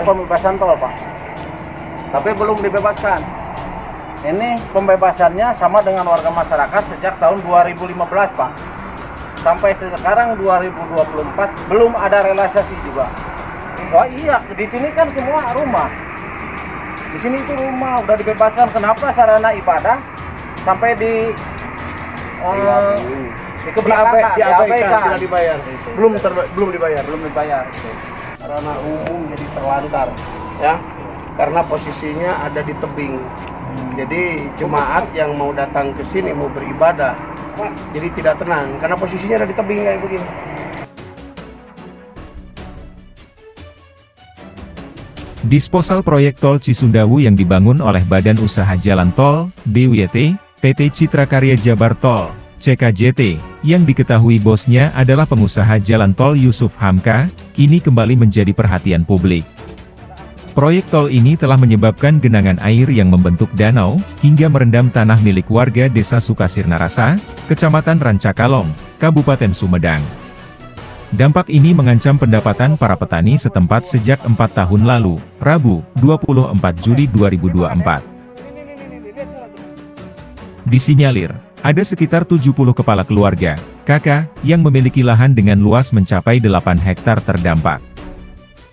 pembebasan tol, Pak. Tapi belum dibebaskan. Ini pembebasannya sama dengan warga masyarakat sejak tahun 2015, Pak. Sampai sekarang 2024 belum ada relaksasi juga. Wah iya, di sini kan semua rumah. Di sini itu rumah udah dibebaskan. Kenapa sarana ibadah sampai diabaikan, tidak dibayar? Belum dibayar. Sarana umum jadi terlantar, ya. Karena posisinya ada di tebing. Jadi jemaat yang mau datang ke sini mau beribadah, jadi tidak tenang karena posisinya ada di tebing kayak begini. Disposal proyek tol Cisundawu yang dibangun oleh Badan Usaha Jalan Tol, BUYT, PT Citra Karya Jabar Tol, CKJT, yang diketahui bosnya adalah pengusaha jalan tol Yusuf Hamka, kini kembali menjadi perhatian publik. Proyek tol ini telah menyebabkan genangan air yang membentuk danau, hingga merendam tanah milik warga Desa Sukasirnarasa, Kecamatan Rancakalong, Kabupaten Sumedang. Dampak ini mengancam pendapatan para petani setempat sejak 4 tahun lalu, Rabu, 24 Juli 2024. Disinyalir, ada sekitar 70 kepala keluarga, KK, yang memiliki lahan dengan luas mencapai 8 hektar terdampak.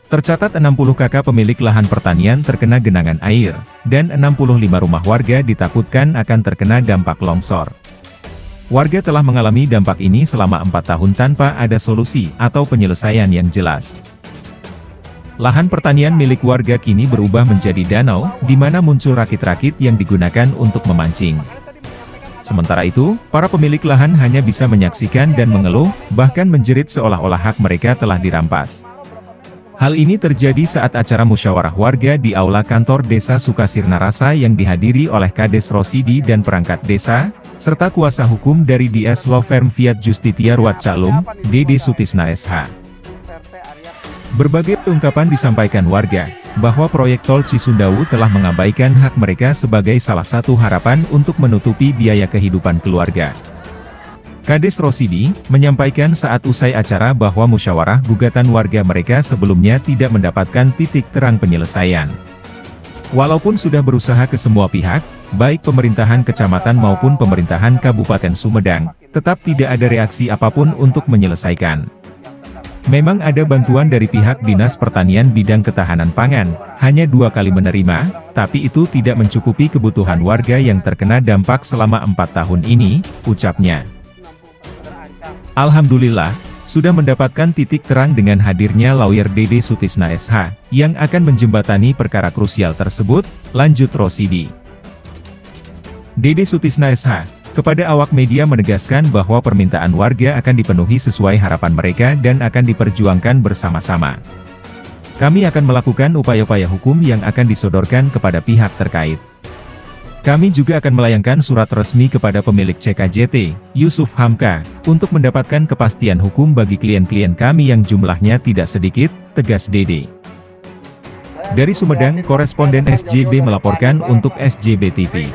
Tercatat 60 KK pemilik lahan pertanian terkena genangan air, dan 65 rumah warga ditakutkan akan terkena dampak longsor. Warga telah mengalami dampak ini selama 4 tahun tanpa ada solusi atau penyelesaian yang jelas. Lahan pertanian milik warga kini berubah menjadi danau, di mana muncul rakit-rakit yang digunakan untuk memancing. Sementara itu, para pemilik lahan hanya bisa menyaksikan dan mengeluh, bahkan menjerit seolah-olah hak mereka telah dirampas. Hal ini terjadi saat acara musyawarah warga di Aula Kantor Desa Sukasirnarasa yang dihadiri oleh Kades Rosidi dan perangkat desa, serta kuasa hukum dari DS Law Firm Fiat Justitia Ruat Calum, Dede Sutisna SH. Berbagai ungkapan disampaikan warga, bahwa proyek tol Cisundawu telah mengabaikan hak mereka sebagai salah satu harapan untuk menutupi biaya kehidupan keluarga. Kades Rosidi menyampaikan saat usai acara bahwa musyawarah gugatan warga mereka sebelumnya tidak mendapatkan titik terang penyelesaian. Walaupun sudah berusaha ke semua pihak, baik pemerintahan kecamatan maupun pemerintahan Kabupaten Sumedang, tetap tidak ada reaksi apapun untuk menyelesaikan. Memang ada bantuan dari pihak Dinas Pertanian bidang ketahanan pangan, hanya 2 kali menerima, tapi itu tidak mencukupi kebutuhan warga yang terkena dampak selama 4 tahun ini, ucapnya. Alhamdulillah, sudah mendapatkan titik terang dengan hadirnya lawyer Dede Sutisna SH, yang akan menjembatani perkara krusial tersebut, lanjut Rosidi. Dede Sutisna SH, kepada awak media menegaskan bahwa permintaan warga akan dipenuhi sesuai harapan mereka dan akan diperjuangkan bersama-sama. Kami akan melakukan upaya-upaya hukum yang akan disodorkan kepada pihak terkait. Kami juga akan melayangkan surat resmi kepada pemilik CKJT, Yusuf Hamka, untuk mendapatkan kepastian hukum bagi klien-klien kami yang jumlahnya tidak sedikit, tegas Dede. Dari Sumedang, koresponden SJB melaporkan untuk SJB TV.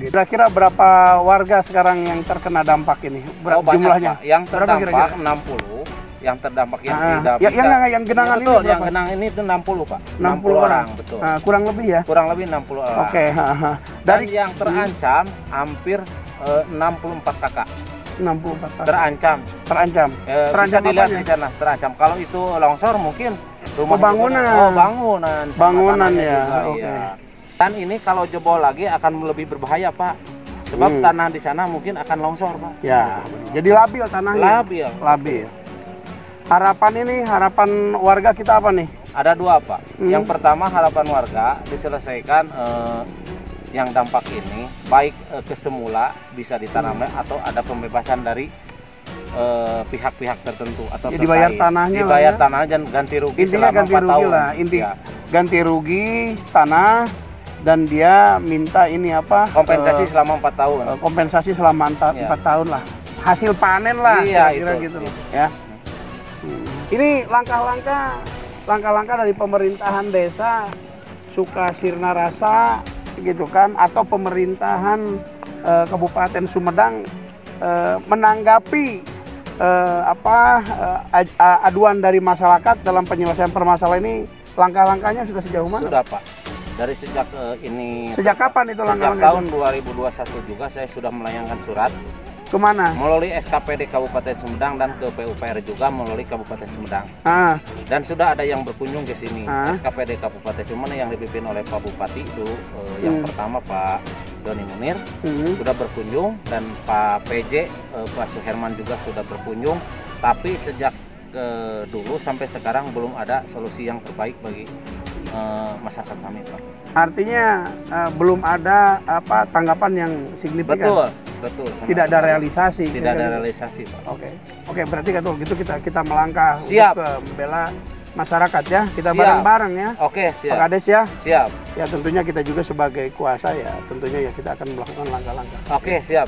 Kira-kira berapa warga sekarang yang terkena dampak ini? Berapa jumlahnya? Yang terdampak 60. Yang terdampak yang tidak bisa. Yang genangan itu yang genangan ini itu 60, Pak. 60 orang, betul. Kurang lebih ya? Kurang lebih 60 orang. Oke, Dan yang terancam hampir 64 kakak. 64 kakak. Terancam. Terancam. Terancam dilihat di sana, terancam. Kalau itu longsor mungkin rumah bangunan. Bangunan ya. Oke. Ya. Dan ini kalau jebol lagi akan lebih berbahaya, Pak. Sebab tanah di sana mungkin akan longsor, Pak. Ya. Jadi labil tanahnya. Labil. Harapan warga kita apa nih? Ada 2, Pak. Yang pertama harapan warga diselesaikan yang dampak ini, baik kesemula bisa ditanam atau ada pembebasan dari pihak-pihak tertentu atau ya, dibayar tanahnya, dibayar tanah dan ganti rugi. Intinya selama ganti 4 rugi tahun. Lah. Ganti rugi tanah dan dia minta ini apa? Kompensasi selama 4 tahun. Kompensasi selama 4 tahun lah. Hasil panen lah. Iya, kira-kira gitu. Ya. Ini langkah-langkah dari pemerintahan desa Sukasirnarasa gitu kan, atau pemerintahan Kabupaten Sumedang menanggapi aduan dari masyarakat dalam penyelesaian permasalahan ini Langkah-langkahnya sudah sejauh mana? Sudah Pak. Dari sejak ini. Sejak kapan itu Sejak langkah-langkah? tahun 2021 juga saya sudah melayangkan surat Kemana? melalui SKPD Kabupaten Sumedang dan ke PUPR juga melalui Kabupaten Sumedang. Ah, Dan sudah ada yang berkunjung ke sini. Ah. SKPD Kabupaten Sumedang yang dipimpin oleh Pak Bupati dulu, yang pertama Pak Doni Munir sudah berkunjung, dan Pak PJ Pak Suherman juga sudah berkunjung. Tapi sejak dulu sampai sekarang belum ada solusi yang terbaik bagi masyarakat kami, Pak. artinya belum ada tanggapan yang signifikan. Betul. Tidak ada realisasi. Tidak ada realisasi, Pak. Oke, berarti kalau gitu kita melangkah Siap. untuk membela masyarakat ya. Kita Siap. bareng-bareng ya. Oke, Pak siap. Kades ya. Siap. Ya tentunya kita juga sebagai kuasa ya, tentunya ya kita akan melakukan langkah-langkah. Oke, siap.